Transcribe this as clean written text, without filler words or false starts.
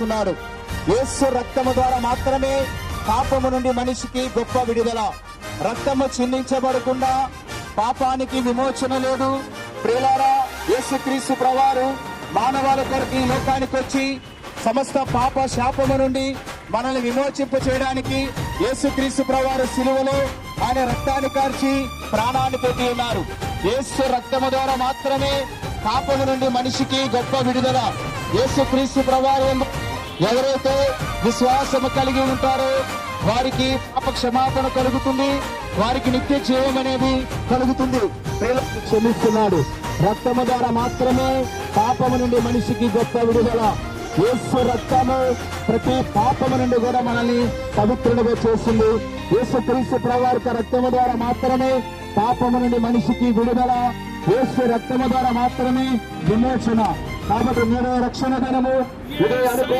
తెలియజేస్తున్నాడు. యేసు రక్తము ద్వారా మాత్రమే పాపము నుండి మనిషికి గొప్ప విడుదల. రక్తము చిందించబడకుండా పాపానికి విమోచన లేదు. ప్రియులారా, యేసుక్రీస్తు ప్రభువారు మానవాల కొరకు ఈ లోకానికి వచ్చి సమస్త పాప శాపము నుండి మనల్ని విమోచింప చేయడానికి యేసుక్రీస్తు ప్రభువారు సిలువలో ఆయన రక్తాన్ని కార్చి ప్రాణాన్ని పెట్టి ఉన్నారు. యేసు రక్తము ద్వారా మాత్రమే పాపము నుండి మనిషికి గొప్ప విడుదల. యేసుక్రీస్తు ప్రభువారు ఎవరైతే విశ్వాసము కలిగి ఉంటారో వారికి పాప క్షమాపణ కలుగుతుంది, వారికి నిత్య జీవం అనేది కలుగుతుంది. క్షమిస్తున్నాడు. రక్తము ద్వారా మాత్రమే పాపము నుండి మనిషికి గొప్ప విడుదల. యేసు రక్తము ప్రతి పాపము నుండి కూడా మనల్ని పవిత్రులుగా చేస్తుంది. యేసుక్రీస్తు ప్రభువారి రక్తము ద్వారా మాత్రమే పాపము నుండి మనిషికి విడుదల. యేసు రక్తము ద్వారా మాత్రమే విమోచన. కాబట్టి నేడే రక్షణ దినము.